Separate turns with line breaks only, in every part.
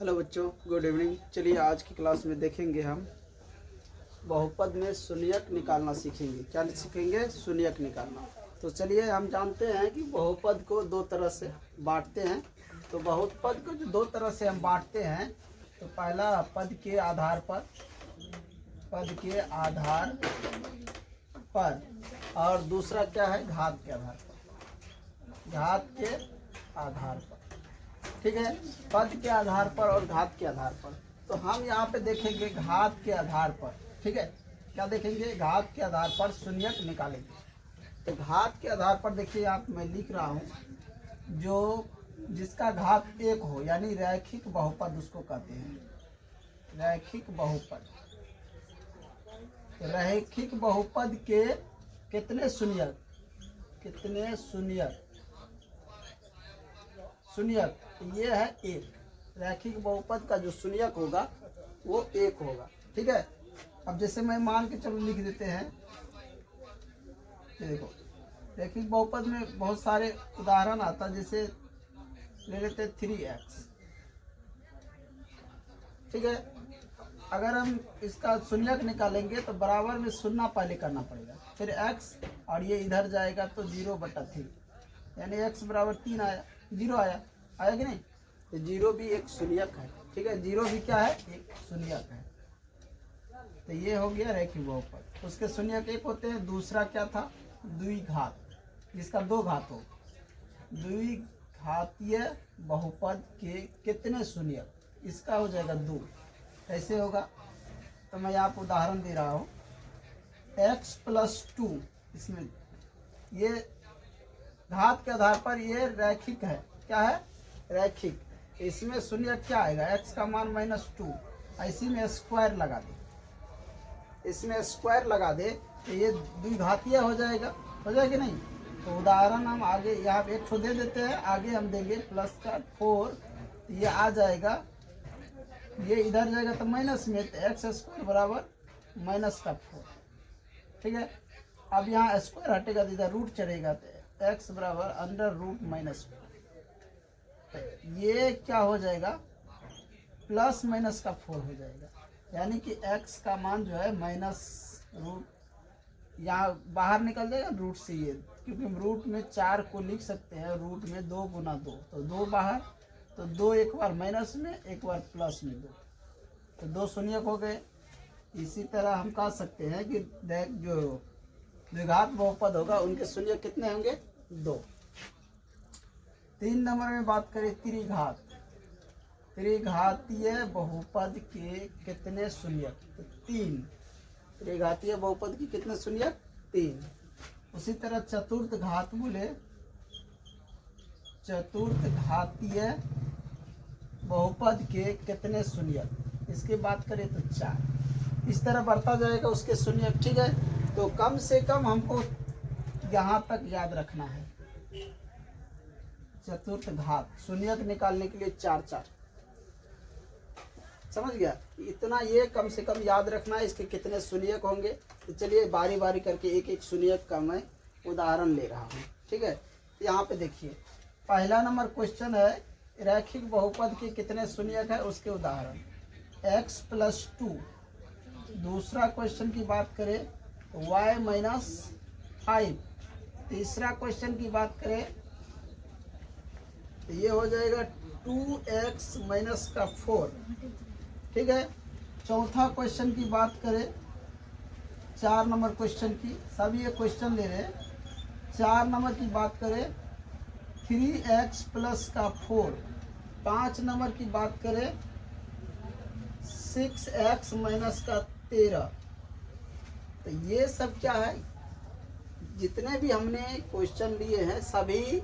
Hello बच्चों, good evening. चलिए आज की क्लास में देखेंगे हम बहुपद में शून्यक निकालना सीखेंगे। क्या सीखेंगे? शून्यक निकालना। तो चलिए हम जानते हैं कि बहुपद को दो तरह से बांटते हैं। तो बहुपद को जो दो तरह से हम बांटते हैं, तो पहला पद के आधार पर, और दूसरा क्या है? घात के आधार पर। ठीक है, पद के आधार पर और घात के आधार पर। तो हम यहाँ पे देखेंगे घात के आधार पर। ठीक है, क्या देखेंगे? घात के आधार पर शून्यक निकालेंगे। तो घात के आधार पर देखिए, यहाँ पे मैं लिख रहा हूँ, जो जिसका घात एक हो, यानी रैखिक बहुपद उसको कहते हैं। रैखिक बहुपद। रैखिक बहुपद के कितने शून्यक? शून्यक ये है एक। रैखिक बहुपद का जो शून्यक होगा वो एक होगा। ठीक है, अब जैसे मैं मान के चलो लिख देते हैं। देखो, रैखिक बहुपद में बहुत सारे उदाहरण आता, जैसे ले लेते हैं 3x। ठीक है, अगर हम इसका शून्यक निकालेंगे तो बराबर में शून्य पहले करना पड़ेगा, फिर x, और ये इधर जाएगा तो 0/3, यानी x बराबर 3 आया, 0 आया कि नहीं? तो 0 भी एक शून्यक है। ठीक है, 0 भी क्या है? एक शून्यक है। तो ये हो गया रैखिक बहुपद। उसके शून्यक एक होते हैं। दूसरा क्या था? द्विघात, जिसका दो घात हो। द्विघातीय बहुपद के कितने शून्यक? इसका हो जाएगा 2। कैसे होगा? तो मैं यहाँ पर उदाहरण दे रहा हूँ। x+2, इसमें ये घात के आधार पर ये रैखिक है। क्या है? रैखिक। इसमें शून्य क्या आएगा? x का मान -2। इसी में स्क्वायर लगा दे, इसमें स्क्वायर लगा दे तो ये द्विघातीय हो जाएगा कि नहीं? तो उदाहरण हम आगे यहाँ एक ठो दे देते हैं, आगे हम देंगे +4। तो ये आ जाएगा, ये इधर जाएगा तो माइनस में, तो x² बराबर -4। ठीक है, अब यहाँ स्क्वायर हटेगा तो इधर रूट चढ़ेगा, तो x बराबर √-4। ये क्या हो जाएगा? +-4 हो जाएगा, यानी कि x का मान जो है -√, यहाँ बाहर निकल जाएगा रूट से ये, क्योंकि रूट में 4 को लिख सकते हैं, रूट में 2 × 2, तो 2 बाहर, तो 2 एक बार माइनस में, एक बार प्लस में 2, तो 2 शून्यक हो गए। इसी तरह हम कह सकते हैं कि जो द्विघात बहुपद होगा उनके शून्यक कितने होंगे? 2। 3 नंबर में बात करें त्रिघात। त्रिघातीय बहुपद के कितने शून्यक? तो 3। त्रिघातीय बहुपद की कितने शून्यक? 3। उसी तरह चतुर्थ घात बोले, चतुर्थ घातीय बहुपद के कितने शून्यक? इसकी बात करें तो 4। इस तरह बढ़ता जाएगा उसके शून्यक। ठीक है, तो कम से कम हमको यहाँ तक याद रखना है। चतुर्थ घात शून्यक निकालने के लिए 4 समझ गया? इतना ये कम से कम याद रखना है, इसके कितने शून्यक होंगे। तो चलिए बारी बारी करके एक एक शून्यक का मैं उदाहरण ले रहा हूँ। ठीक है, यहाँ पे देखिए, पहला नंबर क्वेश्चन है रैखिक बहुपद के कितने शून्यक है, उसके उदाहरण x+2। दूसरा क्वेश्चन की बात करें तो y-5। तीसरा क्वेश्चन की बात करें तो ये हो जाएगा 2x-4। ठीक है, चौथा क्वेश्चन की बात करें, 4 नंबर क्वेश्चन की, सभी ये क्वेश्चन ले रहे हैं। 4 नंबर की बात करें 3x+4। 5 नंबर की बात करें 6x-13। तो ये सब क्या है? जितने भी हमने क्वेश्चन लिए हैं सभी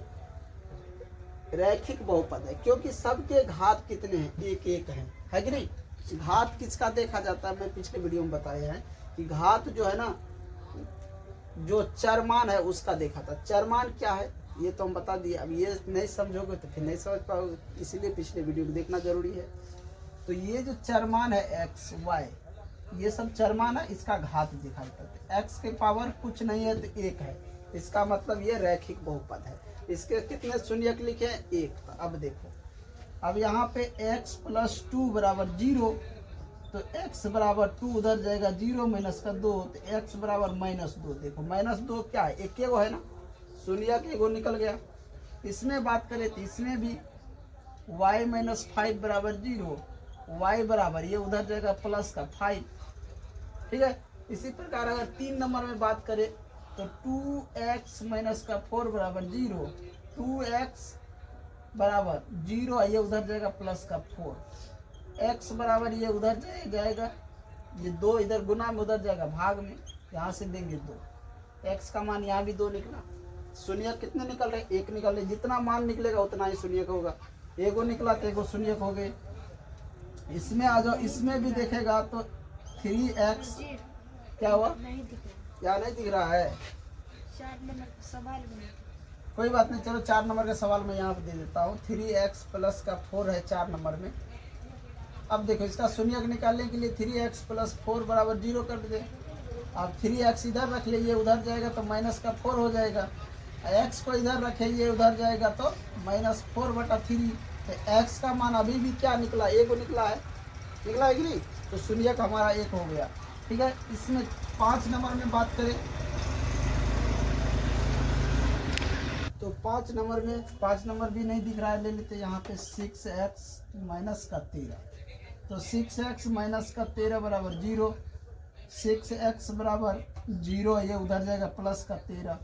रैखिक बहुपद है, क्योंकि सबके घात कितने हैं? एक एक है कि नहीं? घात किसका देखा जाता है? मैं पिछले वीडियो में बताया है कि घात जो है ना, जो चरमान है उसका देखा था। चरमान क्या है ये तो हम बता दिए। अब ये नहीं समझोगे तो फिर नहीं समझ पाओगे, इसीलिए पिछले वीडियो को देखना जरूरी है। तो ये जो चरमान है x, y, ये सब चरमान है, इसका घात देखा जाता है। x के पावर कुछ नहीं है तो 1 है, इसका मतलब ये रैखिक बहुपद है। इसके कितने शून्यक लिखे हैं? 1। अब देखो अब यहाँ पे x प्लस 2 बराबर 0, तो x बराबर 2 उधर जाएगा 0 माइनस का 2, तो x बराबर -2। देखो -2 क्या है, एक है ना, शून्य के एगो निकल गया। इसमें बात करें तो इसमें भी y माइनस 5 बराबर 0, y बराबर ये उधर जाएगा प्लस का 5, ठीक है। इसी प्रकार अगर 3 नंबर में बात करें तो 2x माइनस का 4 बराबर 0, 2x बराबर 0, ये उधर जाएगा प्लस का 4, x बराबर ये उधर जाएगा, ये 2 इधर गुना में उधर जाएगा भाग में, यहाँ से देंगे 2, x का मान यहाँ भी 2 निकला। शून्य कितने निकल रहे, 1 निकल रहे, जितना मान निकलेगा उतना ही शून्य होगा। एगो निकला तो एगो शून्य हो गए। इसमें आ जाओ, इसमें भी देखेगा तो 3x क्या हुआ, क्या नहीं दिख रहा है,
4 नंबर का सवाल बना।
कोई बात नहीं, चलो 4 नंबर का सवाल मैं यहाँ पे दे देता हूँ। 3x प्लस का 4 है 4 नंबर में। अब देखो इसका शून्य निकालने के लिए 3x प्लस 4 बराबर 0 कर दे। अब 3x इधर रख ले, ये उधर जाएगा तो माइनस का 4 हो जाएगा, x को इधर रखे ये उधर जाएगा तो -4/3। तो x का मान अभी भी क्या निकला, 1 निकला है, निकला है कि नहीं, तो शून्य का हमारा 1 हो गया, ठीक है। इसमें 5 नंबर में बात करें तो 5 नंबर में, 5 नंबर भी नहीं दिख रहा है, ले लेते यहाँ पे 6x माइनस का 13, तो 6x माइनस का 13 बराबर 0, 6x बराबर 0, ये उधर जाएगा प्लस का 13,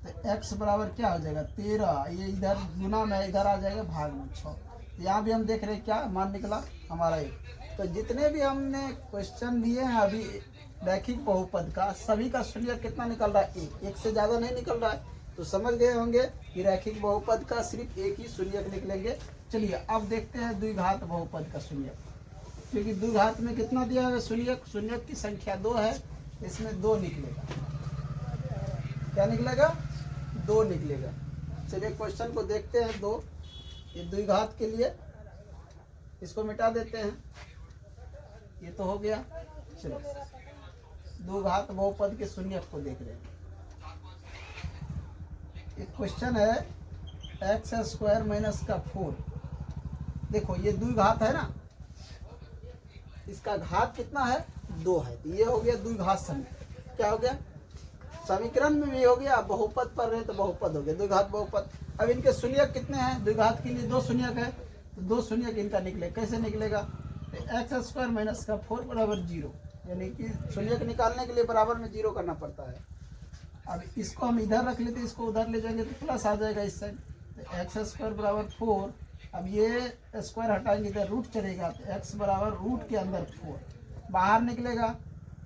तो x बराबर क्या हो जाएगा 13, ये इधर गुना में इधर आ जाएगा भाग में 6। यहाँ भी हम देख रहे हैं क्या मान निकला हमारा 1। तो जितने भी हमने क्वेश्चन लिए हैं अभी रैखिक बहुपद का, सभी का शून्य कितना निकल रहा है, 1 से ज़्यादा नहीं निकल रहा है। तो समझ गए होंगे कि रैखिक बहुपद का सिर्फ एक ही शून्य निकलेंगे। चलिए अब देखते हैं द्विघात बहुपद का शून्य, क्योंकि द्विघात में कितना दिया है शून्य, शून्य की संख्या 2 है, इसमें 2 निकलेगा, क्या निकलेगा, 2 निकलेगा। चलिए क्वेश्चन को देखते हैं 2, ये द्विघात के लिए इसको मिटा देते हैं, ये तो हो गया। चलो द्विघात बहुपद के शून्य को देख रहे हैं। एक क्वेश्चन है x² माइनस का 4। देखो ये द्विघात है ना, इसका घात कितना है, 2 है, तो ये हो गया द्विघात समीकरण। क्या हो गया, समीकरण में भी हो गया, बहुपद पर रहे तो बहुपद हो गया, द्विघात बहुपद। अब इनके शून्य कितने हैं, द्विघात के लिए 2 शून्य है, तो 2 शून्य इनका निकले, कैसे निकलेगा, तो x² माइनस का 4 बराबर 0, यानी कि शून्य निकालने के लिए बराबर में 0 करना पड़ता है। अब इसको हम इधर रख लेते, इसको उधर ले जाएंगे तो प्लस आ जाएगा इस साइड, तो x² बराबर 4। अब ये स्क्वायर हटाएंगे, इधर रूट चलेगा, तो x बराबर रूट के अंदर 4 बाहर निकलेगा,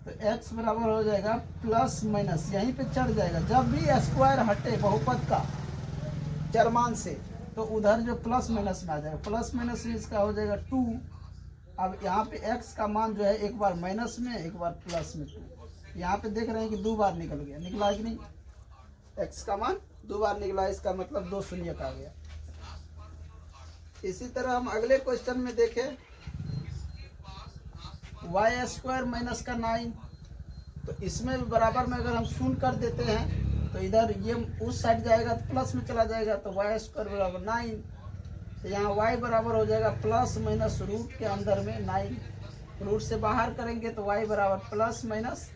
तो x बराबर हो जाएगा प्लस माइनस, यहीं पे चढ़ जाएगा। जब भी स्क्वायर हटे बहुपद का चरमान से, तो उधर जो प्लस माइनस में आ जाएगा, प्लस माइनस में इसका हो जाएगा 2। अब यहाँ पे x का मान जो है एक बार माइनस में एक बार प्लस में 2, यहाँ पे देख रहे हैं कि 2 बार निकल गया, निकला कि नहीं, x का मान 2 बार निकला, इसका मतलब 2 शून्य का आ गया। इसी तरह हम अगले क्वेश्चन में देखें y² माइनस का 9, तो इसमें भी बराबर में अगर हम शून्य कर देते हैं तो इधर ये उस साइड जाएगा तो प्लस में चला जाएगा, तो y² बराबर 9, तो यहाँ y बराबर हो जाएगा प्लस माइनस रूट के अंदर में 9, रूट से बाहर करेंगे तो y बराबर प्लस माइनस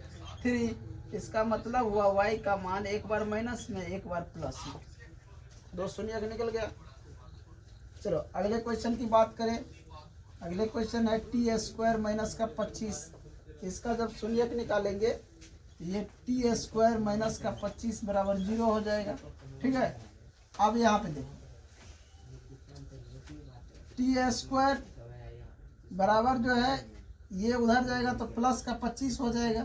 3, इसका मतलब हुआ y का मान एक बार माइनस में एक बार प्लस में, 2 शून्य निकल गया। चलो अगले क्वेश्चन की बात करें, अगले क्वेश्चन है t² माइनस का 25। इसका जब शून्य निकालेंगे ये t² माइनस का 25 बराबर 0 हो जाएगा, ठीक है। अब यहाँ पे देखो t² बराबर जो है ये उधर जाएगा तो प्लस का 25 हो जाएगा,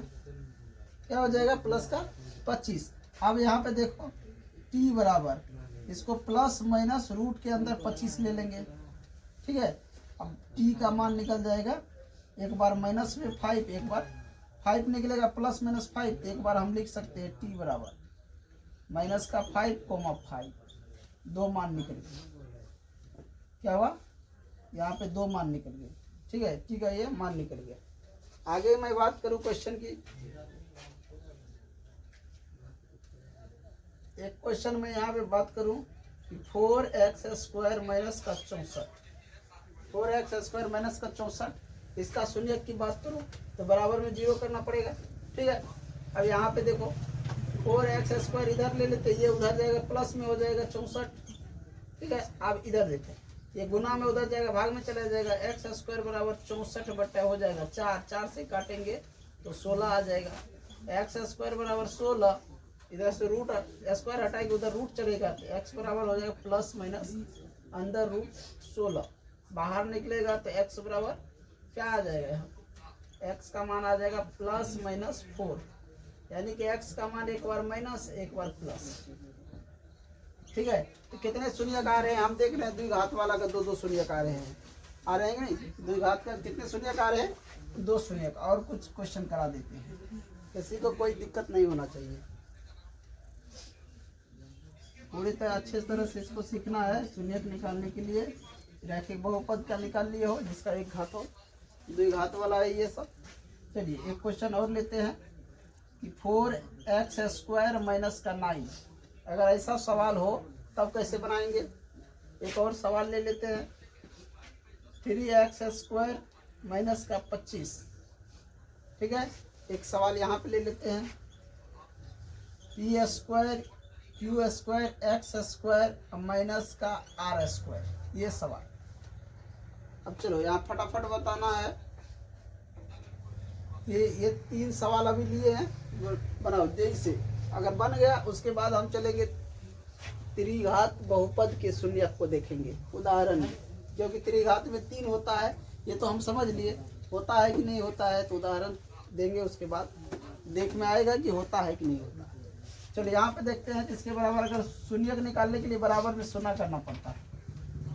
क्या हो जाएगा, प्लस का 25। अब यहाँ पे देखो t बराबर, इसको प्लस माइनस रूट के अंदर 25 ले लेंगे, ठीक है। अब t का मान निकल जाएगा, एक बार माइनस में 5, एक बार 5 निकलेगा, प्लस माइनस 5, एक बार हम लिख सकते हैं t बराबर माइनस का 5,5, 2 मान निकल गए, क्या हुआ, यहाँ पे 2 मान निकल गए, ठीक है, t का ये मान निकल गया। आगे मैं बात करूँ क्वेश्चन की, एक क्वेश्चन में यहाँ पे बात करूं कि 4x² माइनस का 64, 4x² माइनस का 64, इसका शून्यक की बात करूँ तो बराबर में 0 करना पड़ेगा। ठीक है, अब यहाँ पे देखो 4x² इधर ले लेते, ये उधर जाएगा प्लस में हो जाएगा 64। ठीक है, अब इधर देखो ये गुना में उधर जाएगा भाग में चला जाएगा, x² बराबर 64 बट्टा हो जाएगा 4, 4 से काटेंगे तो 16 आ जाएगा। x² बराबर 16, इधर से रूट स्क्वायर हटाएंगे उधर रूट चलेगा तो x बराबर हो जाएगा प्लस माइनस अंदर रूट 16, बाहर निकलेगा तो x बराबर क्या आ जाएगा, यहाँ x का मान आ जाएगा प्लस माइनस 4, यानी कि x का मान एक बार माइनस एक बार प्लस। ठीक है, तो कितने शून्यक आ रहे हैं हम देख रहे हैं, द्विघात वाला का 2 शून्यक आ रहे हैं, आ रहे हैं नहीं, द्विघात का कितने शून्यक आ रहे हैं, 2 शून्यक। और कुछ क्वेश्चन करा देते हैं, किसी को कोई दिक्कत नहीं होना चाहिए, पूरी तरह अच्छे तरह से इसको सीखना है। शून्यक निकालने के लिए रैखिक बहुपद का निकाल लिए हो जिसका एक घात हो, द्विघात वाला है ये सब। चलिए एक क्वेश्चन और लेते हैं कि 4x² माइनस का 9, अगर ऐसा सवाल हो तब कैसे बनाएंगे। एक और सवाल ले लेते हैं 3x² माइनस का 25। ठीक है, एक सवाल यहाँ पे ले लेते हैं p² q² x² माइनस का r², ये सवाल। अब चलो यहाँ फटाफट बताना है, ये 3 सवाल अभी लिए हैं, बनाओ जैसे अगर बन गया उसके बाद हम चलेंगे त्रिघात बहुपद के शून्यक को देखेंगे उदाहरण में, क्योंकि त्रिघात में 3 होता है ये तो हम समझ लिए, होता है कि नहीं होता है तो उदाहरण देंगे, उसके बाद देख में आएगा कि होता है कि नहीं होता है। चलो यहाँ पे देखते हैं इसके बराबर अगर शून्यक निकालने के लिए बराबर में शून्य करना पड़ता है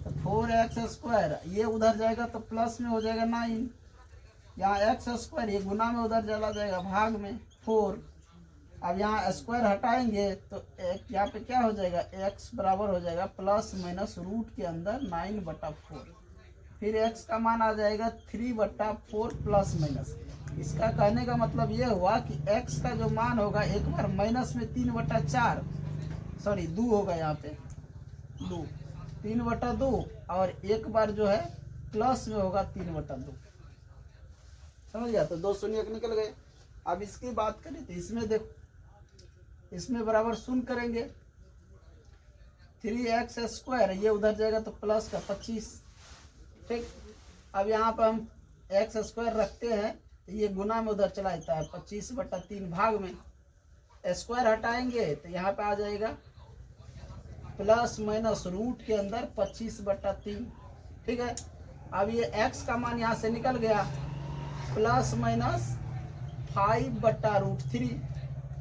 तो 4x² ये उधर जाएगा तो प्लस में हो जाएगा 9, यहाँ x² ये गुना में उधर चला जाएगा भाग में 4। अब यहाँ स्क्वायर हटाएंगे तो यहाँ पे क्या हो जाएगा, x बराबर हो जाएगा प्लस माइनस रूट के अंदर 9/4, फिर x का मान आ जाएगा 3/4 प्लस माइनस। इसका कहने का मतलब ये हुआ कि x का जो मान होगा एक बार माइनस में 3/4, सॉरी 2 होगा यहाँ पे 3/2, और एक बार जो है प्लस में होगा 3/2। समझ गया, तो 2 शून्यक निकल गए। अब इसकी बात करें तो इसमें देखो, इसमें बराबर शून्य करेंगे 3x² ये उधर जाएगा तो प्लस का 25। ठीक, अब यहाँ पर हम x² रखते हैं तो ये गुना में उधर चला जाता है 25/3 भाग में, स्क्वायर हटाएंगे तो यहाँ पे आ जाएगा प्लस माइनस रूट के अंदर 25/3। ठीक है, अब ये x का मान यहाँ से निकल गया प्लस माइनस 5/√3,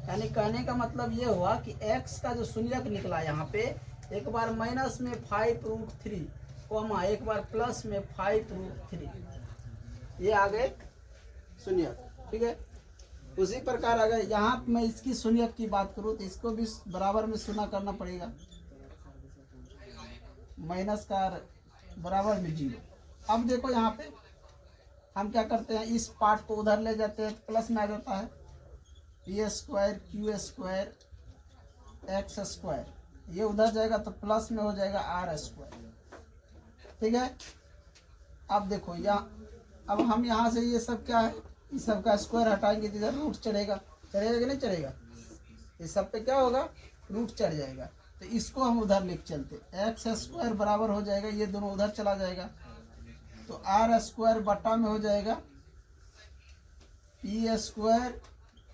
यानी कहने का मतलब ये हुआ कि x का जो शून्यक निकला यहाँ पे एक बार माइनस में 5√3 कोमा एक बार प्लस में 5√3, ये आ गए शून्यक। ठीक है, उसी प्रकार अगर यहाँ मैं इसकी शून्यक की बात करूँ तो इसको भी बराबर में शून्य करना पड़ेगा, माइनस का बराबर में 0। अब देखो यहाँ पे हम क्या करते हैं, इस पार्ट को उधर ले जाते हैं तो प्लस में आ जाता है p² q² x², ये उधर जाएगा तो प्लस में हो जाएगा r²। ठीक है, अब देखो यहाँ, अब हम यहाँ से ये सब क्या है, इस सब का स्क्वायर हटाएंगे तो इधर रूट चढ़ेगा, चढ़ेगा कि नहीं चढ़ेगा, इस सब पे क्या होगा रूट चढ़ जाएगा, तो इसको हम उधर लेके चलते, x² बराबर हो जाएगा, ये दोनों उधर चला जाएगा तो r² बटा में हो जाएगा p²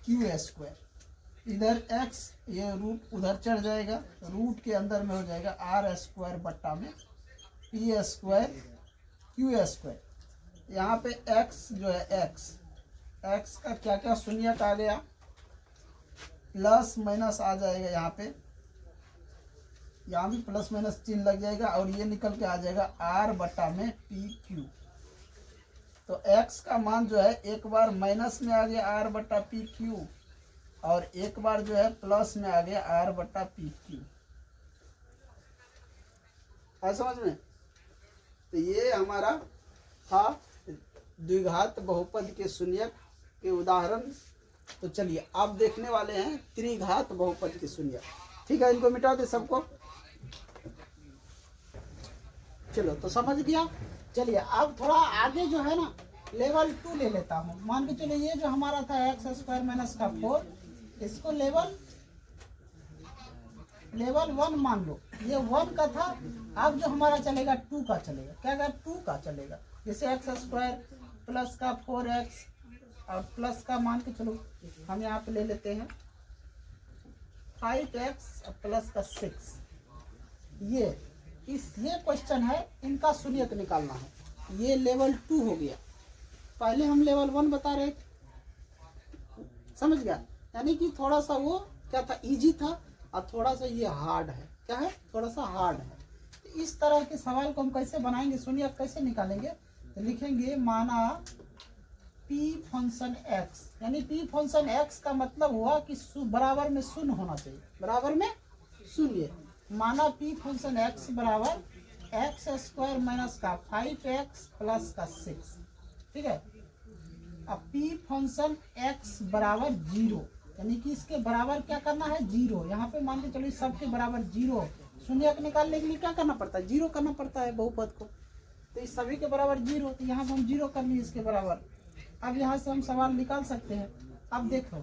q², इधर x ये रूट उधर चढ़ जाएगा, रूट के अंदर में हो जाएगा r² बटा में p² q²। यहाँ पे x जो है x का क्या क्या शून्यक आ गया, प्लस माइनस आ जाएगा, यहाँ भी प्लस माइनस चिन्ह लग जाएगा और ये निकल के आ जाएगा r बटा में pq। तो x का मान जो है एक बार माइनस में आ गया r बटा pq और एक बार जो है प्लस में आ गया r बटा pq। है समझ में, तो ये हमारा था द्विघात बहुपद के शून्यक के उदाहरण। तो चलिए आप देखने वाले हैं त्रिघात बहुपद के शून्यक। ठीक है, इनको मिटा दे सबको, चलो तो समझ गया। चलिए अब थोड़ा आगे जो है ना लेवल 2 ले लेता हूँ। मान के चलिए ये जो हमारा था एक्स स्क्वायर माइनस का 4, इसको लेवल 1 मान लो, ये 1 का था। अब जो हमारा चलेगा 2 का चलेगा। क्या क्या 2 का चलेगा, जैसे एक्स स्क्वायर प्लस का 4x और प्लस का मान के चलो हम यहाँ पे ले लेते हैं 5x और प्लस का 6। ये क्वेश्चन है, इनका शून्यक निकालना है। ये लेवल 2 हो गया, पहले हम लेवल 1 बता रहे थे, समझ गया। यानी कि थोड़ा सा वो क्या था, इजी था, और थोड़ा सा ये हार्ड है। क्या है, थोड़ा सा हार्ड है। तो इस तरह के सवाल को हम कैसे बनाएंगे, शून्यक कैसे निकालेंगे, तो लिखेंगे माना p फंक्शन x, यानी p फंक्शन x का मतलब हुआ कि बराबर में शून्य होना चाहिए, बराबर में शून्य। माना p फंक्शन x बराबर एक्स स्क्वायर माइनस का 5x प्लस का 6, ठीक है। अब p फंक्शन x बराबर 0, यानी कि इसके बराबर क्या करना है, 0। यहाँ पे मान के चलो सबके बराबर 0, शून्यक निकालने के लिए क्या करना पड़ता है, 0 करना पड़ता है बहुपद को। तो इस सभी के बराबर 0, तो यहाँ से हम 0 कर लिए इसके बराबर। अब यहाँ से हम सवाल निकाल सकते हैं। अब देखो,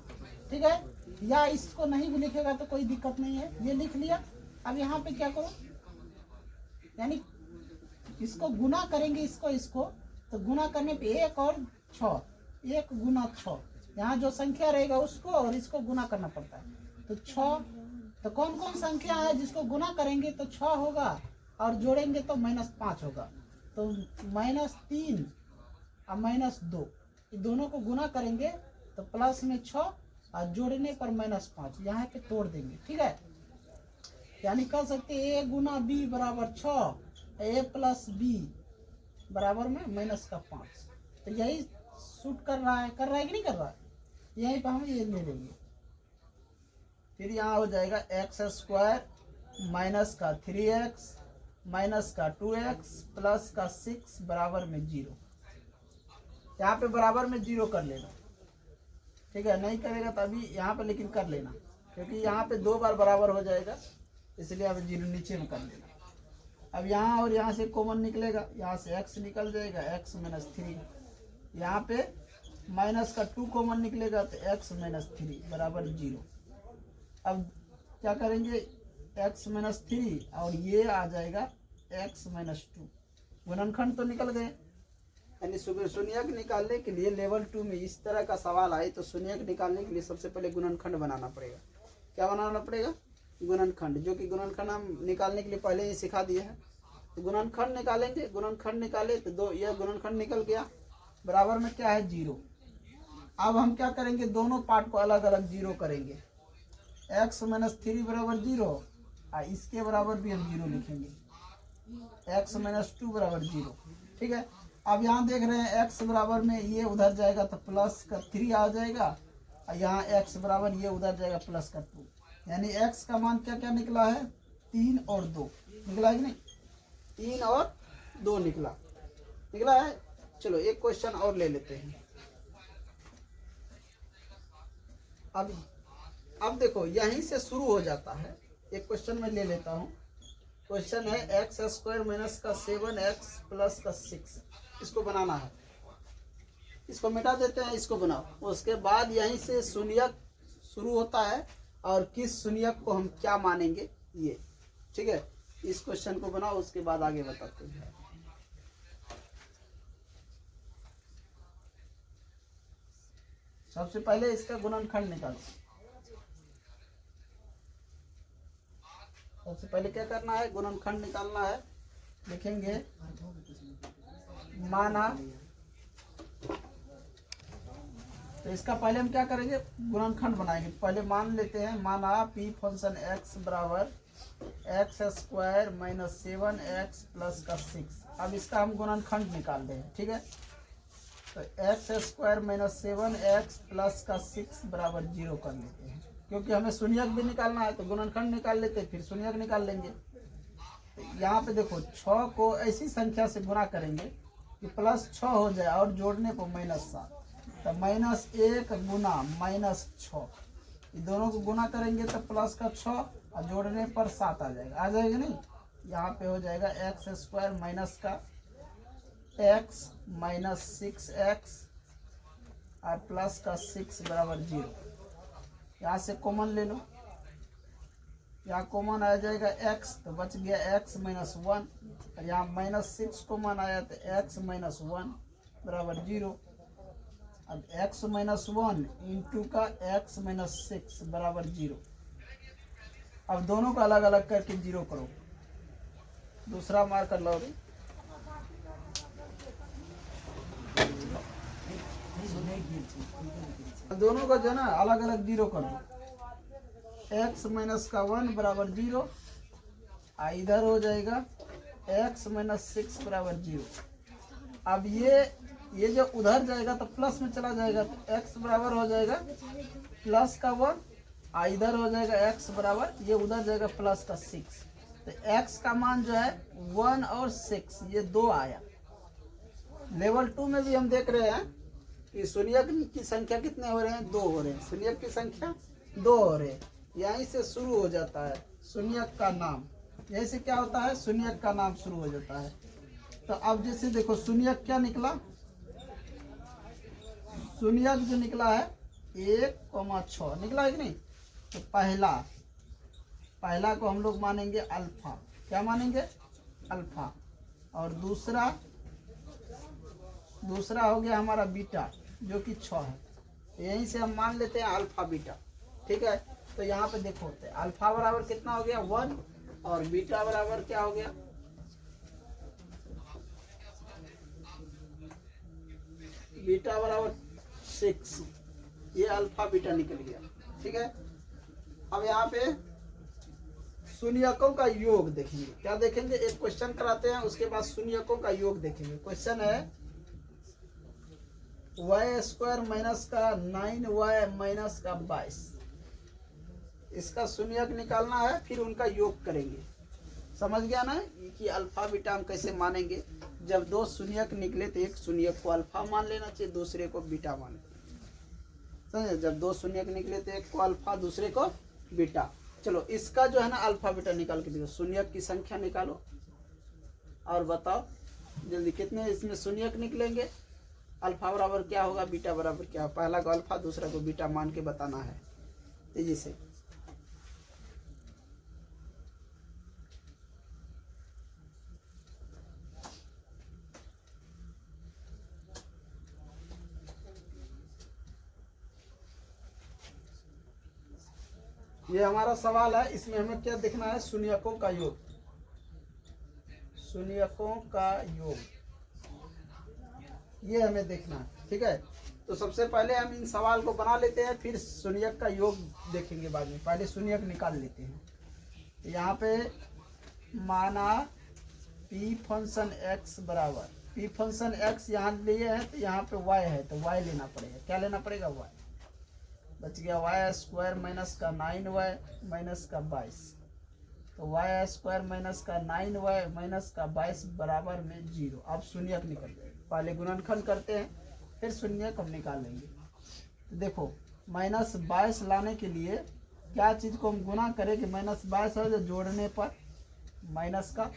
ठीक है, या इसको नहीं भी लिखेगा तो कोई दिक्कत नहीं है, ये लिख लिया। अब यहाँ पे क्या करो, यानी इसको गुना करेंगे, इसको तो गुना करने पे 1 और 6, 1 गुना 6, यहाँ जो संख्या रहेगा उसको और इसको गुना करना पड़ता है। तो 6, तो कौन कौन संख्या है जिसको गुना करेंगे तो 6 होगा, और जोड़ेंगे तो -5 होगा। तो -3 और -2, ये दोनों को गुना करेंगे तो प्लस में 6 और जोड़ने पर -5, यहाँ पे तोड़ देंगे, ठीक है। यानी कह सकते a गुना b बराबर 6, a प्लस b बराबर में -5। तो यही सूट कर रहा है कि नहीं कर रहा है, यहीं पर हम ये ले लेंगे। फिर यहाँ हो जाएगा एक्स स्क्वायर माइनस का 3x माइनस का 2x प्लस का 6 बराबर में 0। यहाँ पे बराबर में 0 कर लेना, ठीक है। नहीं करेगा तो अभी यहाँ पे लेकिन कर लेना, क्योंकि यहाँ पे 2 बार बराबर हो जाएगा, इसलिए अब 0 नीचे में कर लेना। अब यहाँ और यहाँ से कॉमन निकलेगा, यहाँ से x निकल जाएगा, x माइनस 3। यहाँ पे माइनस का 2 कॉमन निकलेगा तो x माइनस 3 बराबर 0। अब क्या करेंगे, x माइनस 3 और ये आ जाएगा x माइनस 2, गुणनखंड तो निकल गए। यानी शून्यक निकालने के लिए लेवल 2 में इस तरह का सवाल आए तो शून्यक निकालने के लिए सबसे पहले गुणनखंड बनाना पड़ेगा। क्या बनाना पड़ेगा, गुणनखंड, जो कि गुणनखंड हम निकालने के लिए पहले ही सिखा दिए हैं। तो गुणनखंड निकालेंगे, गुणनखंड निकाले तो यह गुणनखंड निकल गया, बराबर में क्या है 0। अब हम क्या करेंगे, दोनों पार्ट को अलग अलग 0 करेंगे। x माइनस 3 बराबर 0 और इसके बराबर भी हम 0 लिखेंगे, x माइनस 2 बराबर 0, ठीक है। अब यहाँ देख रहे हैं x बराबर में ये उधर जाएगा तो प्लस का 3 आ जाएगा, और यहाँ x बराबर ये उधर जाएगा प्लस का 2, यानी x का मान क्या क्या निकला है, 3 और 2 निकला है कि नहीं, 3 और 2 निकला है। चलो एक क्वेश्चन और ले लेते हैं। अब देखो यहीं से शुरू हो जाता है, एक क्वेश्चन में ले लेता हूँ। क्वेश्चन है एक्स स्क्वायर माइनस का 7x प्लस का 6, इसको बनाना है। इसको मिटा देते हैं, इसको बनाओ। उसके बाद यहीं से शून्यक शुरू होता है, और किस शून्यक को हम क्या मानेंगे ये, ठीक है। इस क्वेश्चन को बनाओ, उसके बाद आगे बताते हैं। सबसे पहले इसका गुणनखंड निकालो। सबसे पहले क्या करना है, गुणनखंड निकालना है। लिखेंगे माना, तो इसका पहले हम क्या करेंगे, गुणनखंड बनाएंगे। पहले मान लेते हैं, माना p फंक्शन x बराबर x square minus 7x plus का 6। अब इसका हम गुणनखंड निकाल देंगे, ठीक है। तो x square minus 7x plus का 6 बराबर 0 कर लेते हैं, क्योंकि हमें शून्यक भी निकालना है। तो गुणनखंड निकाल लेते हैं, फिर शून्यक निकाल लेंगे। तो यहाँ पे देखो 6 को ऐसी संख्या से गुणा करेंगे कि प्लस 6 हो जाए और जोड़ने पर -7, तो -1 गुना -6, ये दोनों को गुना करेंगे तो प्लस का 6 और जोड़ने पर 7 आ जाएगा नहीं। यहाँ पे हो जाएगा एक्स स्क्वायर माइनस का एक्स माइनस 6x और प्लस का 6 बराबर 0। यहाँ से कॉमन ले लो, यहाँ कॉमन आ जाएगा x, तो बच गया x माइनस 1, और यहाँ माइनस 6 कॉमन आया तो x माइनस 1 बराबर 0। अब x माइनस 1 इंटू का x माइनस 6 बराबर 0। अब दोनों को अलग अलग करके 0 करो, दूसरा मार्कर लो रे। दोनों को जो है ना अलग अलग 0 कर दो। x माइनस का 1 बराबर 0, इधर हो जाएगा x माइनस 6 बराबर 0। अब ये जो उधर जाएगा तो प्लस में चला जाएगा, तो x बराबर हो जाएगा प्लस का 1, इधर हो जाएगा x बराबर, ये उधर जाएगा प्लस का 6। तो x का मान जो है 1 और 6 ये 2 आया। लेवल 2 में भी हम देख रहे हैं कि शून्यक की संख्या कितने हो रहे हैं, 2 हो रहे हैं। शून्यक की संख्या 2 हो रहे हैं। यहीं से शुरू हो जाता है शून्यक का नाम, यहीं से क्या होता है, शून्यक का नाम शुरू हो जाता है। तो अब जैसे देखो शून्यक क्या निकला, शून्यक जो निकला है 1,6 निकला है कि नहीं। तो पहला को हम लोग मानेंगे अल्फा, क्या मानेंगे, अल्फा। और दूसरा हो गया हमारा बीटा जो कि 6 है। यहीं से हम मान लेते हैं अल्फा बीटा, ठीक है। तो यहाँ पे देखो अल्फा बराबर कितना हो गया 1, और बीटा बराबर क्या हो गया, बीटा बराबर 6। ये अल्फा बीटा निकल गया, ठीक है। अब यहाँ पे शून्यकों का योग देखेंगे, क्या देखेंगे, एक क्वेश्चन कराते हैं उसके बाद शून्यकों का योग देखेंगे। क्वेश्चन है y स्क्वायर माइनस का 9y माइनस का 22, इसका शून्यक निकालना है, फिर उनका योग करेंगे। समझ गया ना कि अल्फा बीटा हम कैसे मानेंगे। जब 2 शून्यक निकले तो एक शून्यक को अल्फा मान लेना चाहिए, दूसरे को बीटा मान लेना। समझे, जब 2 शून्यक निकले तो एक को अल्फा दूसरे को बीटा। चलो इसका जो है ना अल्फा बीटा निकाल के देखो, शून्यक की संख्या निकालो और बताओ जल्दी कितने इसमें शून्यक निकलेंगे। अल्फा बराबर क्या होगा, बीटा बराबर क्या होगा। पहला को अल्फा दूसरा को बीटा मान के बताना है तेजी से। ये हमारा सवाल है, इसमें हमें क्या देखना है, शून्यकों का योग, शून्यकों का योग ये हमें देखना है, ठीक है। तो सबसे पहले हम इन सवाल को बना लेते हैं, फिर शून्यक का योग देखेंगे बाद में। पहले शून्यक निकाल लेते हैं। यहाँ पे माना p फंक्शन x बराबर, p फंक्शन x यहाँ लिए है तो यहाँ पे y है तो y लेना पड़ेगा। क्या लेना पड़ेगा, y। बच गया y स्क्वायर माइनस का 9y माइनस का 22, तो y स्क्वायर माइनस का 9y माइनस का 22 बराबर में 0। अब शून्यक निकल जाएगा। पहले गुणनखंड करते हैं फिर शून्यक हम निकालेंगे। तो देखो माइनस 22 लाने के लिए क्या चीज़ को हम गुना करें कि माइनस 22 हो, जो जोड़ने पर माइनस का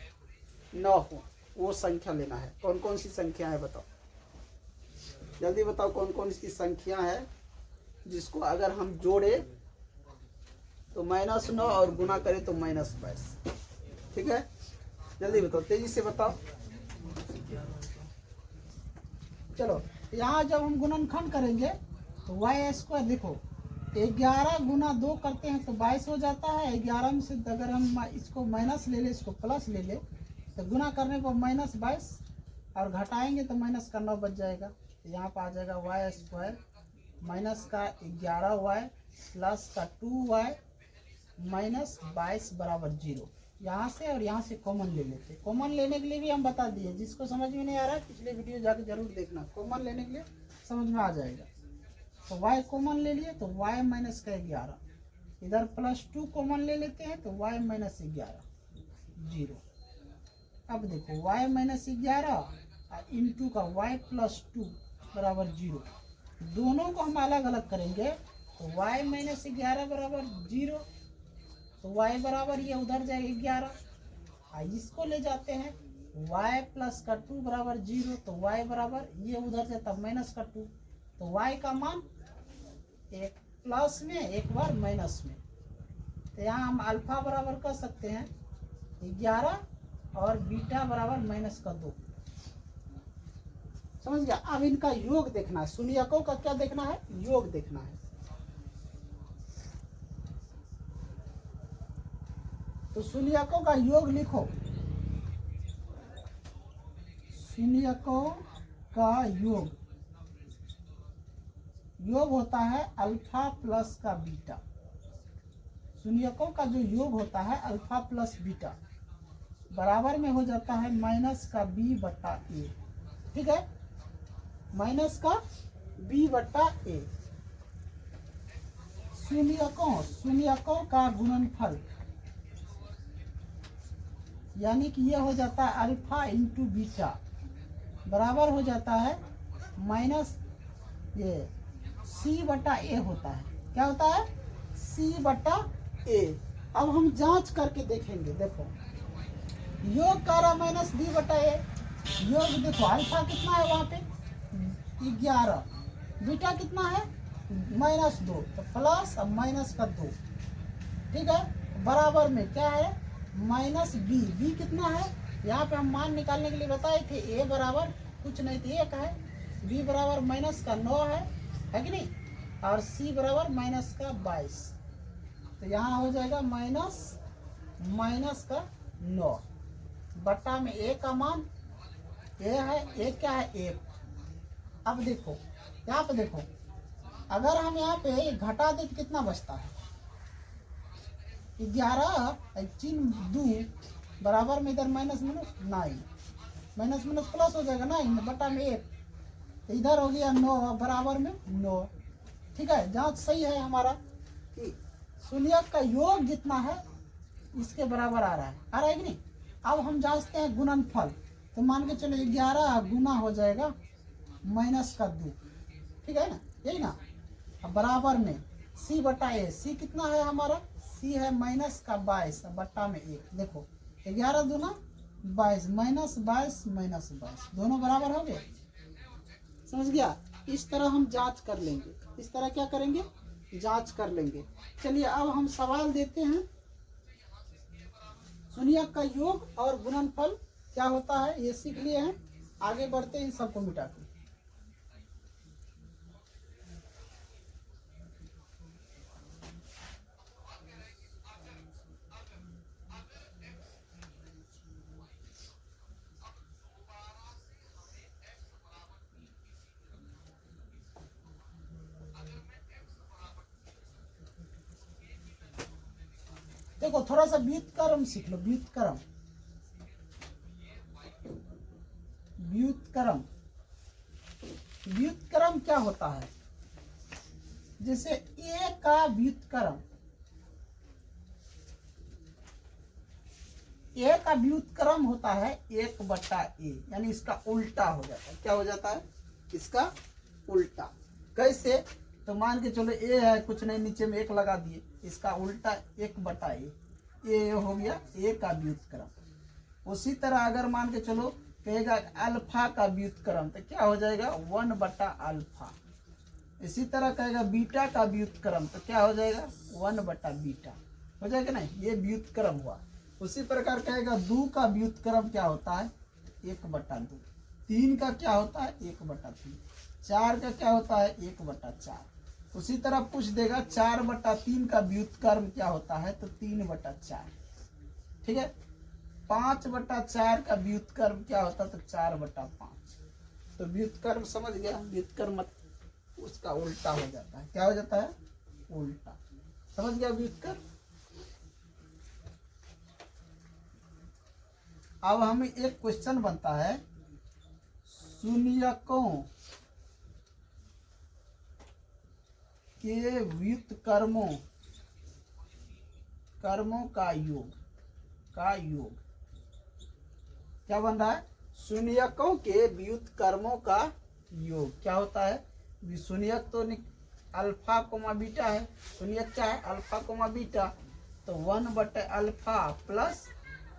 9 हो, वो संख्या लेना है। कौन कौन सी संख्या है बताओ, जल्दी बताओ कौन कौन सी संख्या है जिसको अगर हम जोड़े तो -9 और गुना करें तो -22, ठीक है। जल्दी बताओ, तेजी से बताओ। चलो यहाँ जब हम गुणनखंड करेंगे तो y स्क्वायर देखो 11 गुना 2 करते हैं तो 22 हो जाता है। 11 में से अगर हम इसको माइनस ले ले इसको प्लस ले ले तो गुना करने पर -22 और घटाएंगे तो माइनस का 9 बच जाएगा। तो यहाँ पर आ जाएगा y स्क्वायर माइनस का 11y प्लस का 2y माइनस 22 बराबर 0। यहाँ से और यहाँ से कॉमन ले लेते। कॉमन लेने के लिए भी हम बता दिए, जिसको समझ में नहीं आ रहा है पिछले वीडियो जाके जरूर देखना, कॉमन लेने के लिए समझ में आ जाएगा। तो y कॉमन ले लिए तो y माइनस का 11, इधर +2 कॉमन ले लेते हैं तो y माइनस 11 0। अब देखो y माइनस 11 इंटू का y प्लस 2 बराबर 0। दोनों को हम अलग अलग करेंगे तो y माइनस 11 बराबर 0, तो y बराबर ये उधर जाएगा 11, इसको ले जाते हैं y प्लस का 2 बराबर 0, तो y बराबर ये उधर से तब माइनस का 2, तो y का मान एक प्लस में एक बार माइनस में, तो यहाँ हम अल्फा बराबर कर सकते हैं 11 और बीटा बराबर माइनस का 2। समझ गया। अब इनका योग देखना है, शून्यकों का क्या देखना है, योग देखना है। तो शून्यकों का योग लिखो, शून्यकों का योग होता है अल्फा प्लस का बीटा। शून्यकों का जो योग होता है अल्फा प्लस बीटा बराबर में हो जाता है माइनस का बी बटा ए। ठीक है, माइनस का बी बटा ए। शून्यकों का गुणनफल यानी कि यह हो जाता है अल्फा इंटू बीटा बराबर हो जाता है माइनस ये सी बटा ए होता है। क्या होता है, सी बटा ए। अब हम जांच करके देखेंगे। देखो योग कर रहा माइनस बी बटा ए, योग देखो अल्फा कितना है वहां पे 11, बीटा कितना है -2, तो प्लस और माइनस का 2। ठीक है, बराबर में क्या है माइनस बी, बी कितना है यहाँ पे हम मान निकालने के लिए बताए थे, ए बराबर कुछ नहीं तो 1 है, बी बराबर माइनस का 9 है कि नहीं, और सी बराबर माइनस का 22। तो यहाँ हो जाएगा माइनस का 9 बटा में ए का मान ए है, ए क्या है 1। अब देखो यहाँ पे देखो, अगर हम यहाँ पे घटा दे तो कितना बचता है 11, 3 2 बराबर में इधर माइनस 9, माइनस प्लस हो जाएगा 9 बटा में 1, तो इधर हो गया 9 बराबर में 9। ठीक है, जांच सही है हमारा कि शून्यक का योग जितना है इसके बराबर आ रहा है कि नहीं। अब हम जांचते हैं गुणनफल, तो मान के चलो 11 गुना हो जाएगा माइनस का 2। ठीक है ना, यही ना। अब बराबर में सी बटा ए, सी कितना है हमारा, सी है माइनस का 22 बटा में 1। देखो 11 दूना 22, -22 दोनों बराबर हो गए। समझ गया। इस तरह हम जांच कर लेंगे, इस तरह क्या करेंगे, जांच कर लेंगे। चलिए अब हम सवाल देते हैं, शून्यक का योग और गुणनफल क्या होता है ये सीख लिए हैं, आगे बढ़ते हैं इन सबको मिटा के। देखो थोड़ा सा व्युत्क्रम सीख लो, व्युत्क्रम क्या होता है, जैसे ए का व्युत्क्रम, ए का व्युत्क्रम होता है 1 बटा ए, यानी इसका उल्टा हो जाता है। क्या हो जाता है, इसका उल्टा। कैसे, तो मान के चलो ए है, कुछ नहीं नीचे में 1 लगा दिए, इसका उल्टा 1 बटा ए हो गया ए का व्युत्क्रम। उसी तरह अगर मान के चलो कहेगा अल्फा का व्युत्क्रम, तो क्या हो जाएगा 1 बटा अल्फा। इसी तरह कहेगा बीटा का व्युत्क्रम, तो क्या हो जाएगा 1 बटा बीटा हो जाएगा ना, ये व्युत्क्रम हुआ। उसी प्रकार कहेगा 2 का व्युत्क्रम क्या होता है 1 बटा 2, 3 का क्या होता है 1 बटा 3, 4 का क्या होता है 1 बटा 4। उसी तरह पूछ देगा 4 बटा 3 का व्युत्क्रम क्या होता है, तो 3 बटा 4। ठीक है, 5 बटा 4 का व्युत्क्रम क्या होता है, तो 4 बटा 5। तो व्युत्क्रम समझ गया, व्युत्क्रम उसका उल्टा हो जाता है। क्या हो जाता है, उल्टा। समझ गया व्युत्क्रम। अब हमें एक क्वेश्चन बनता है, शून्यकों के व्युत्क्रमों का योग क्या बन रहा है, शून्यकों के व्युत्क्रमों का योग क्या होता है। शून्यक तो अल्फा कोमा बीटा है, शून्यक क्या है अल्फा कोमा बीटा, तो 1 बटा अल्फा प्लस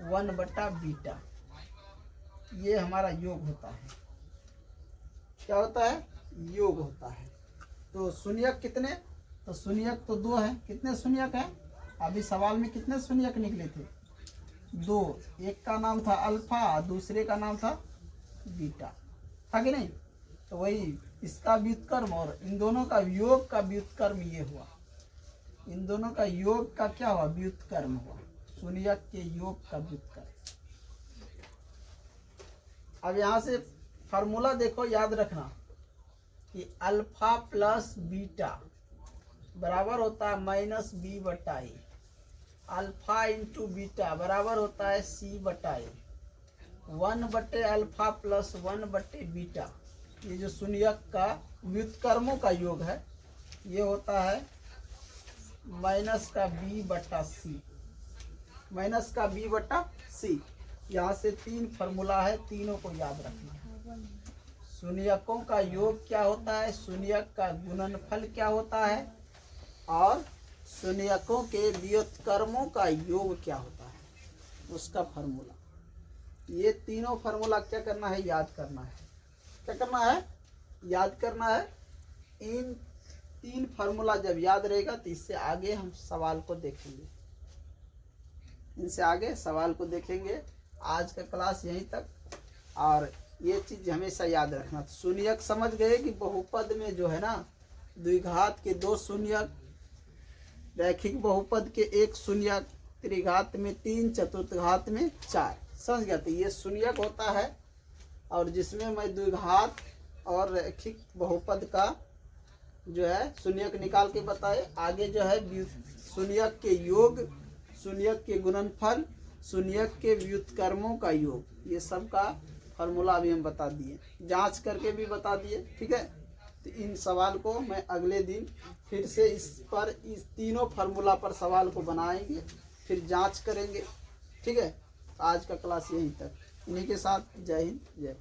1 बटा बीटा। ये हमारा योग होता है। क्या होता है? योग होता है। तो शून्यक कितने? तो शून्यक तो 2 है। कितने शून्यक हैं? अभी सवाल में कितने शून्यक निकले थे? 2। एक का नाम था अल्फा, दूसरे का नाम था बीटा, था कि नहीं? तो वही इसका व्युत्क्रम और इन दोनों का योग का व्युत्क्रम ये हुआ। इन दोनों का योग का क्या हुआ? व्युत्क्रम हुआ। शून्यक के योग का व्युत्क्रम। अब यहाँ से फार्मूला देखो, याद रखना कि अल्फा प्लस बीटा बराबर होता है माइनस बी बटा ए। अल्फा इंटू बीटा बराबर होता है सी बटा ए। 1 बटे अल्फा प्लस 1 बटे बीटा, ये जो शून्यक का व्युत्क्रमों का योग है, ये होता है माइनस का बी बटा सी। माइनस का बी बटा सी। यहाँ से 3 फार्मूला है, तीनों को याद रखना है। शून्यकों का योग क्या होता है, शून्यक का गुणनफल क्या होता है, और शून्यकों के व्युत्क्रमों का योग क्या होता है, उसका फार्मूला। ये तीनों फार्मूला क्या करना है? याद करना है। क्या करना है? याद करना है। इन 3 फार्मूला जब याद रहेगा तो इससे आगे हम सवाल को देखेंगे। इनसे आगे सवाल को देखेंगे। आज का क्लास यहीं तक। और ये चीज हमेशा याद रखना। शून्यक समझ गए कि बहुपद में जो है ना, द्विघात के 2 शून्यक, रैखिक बहुपद के 1 शून्यक, त्रिघात में 3, चतुर्थघात में 4। समझ गया? तो ये शून्यक होता है, और जिसमें मैं द्विघात और रैखिक बहुपद का जो है शून्यक निकाल के बताए। आगे जो है शून्यक के योग, शून्यक के गुणनफल, शून्यक के व्युत्क्रमों का योग, ये सब का फार्मूला अभी हम बता दिए, जांच करके भी बता दिए। ठीक है? तो इन सवाल को मैं अगले दिन फिर से इस तीनों फार्मूला पर सवाल को बनाएंगे, फिर जांच करेंगे। ठीक है? आज का क्लास यहीं तक। इन्हीं के साथ जय हिंद, जय।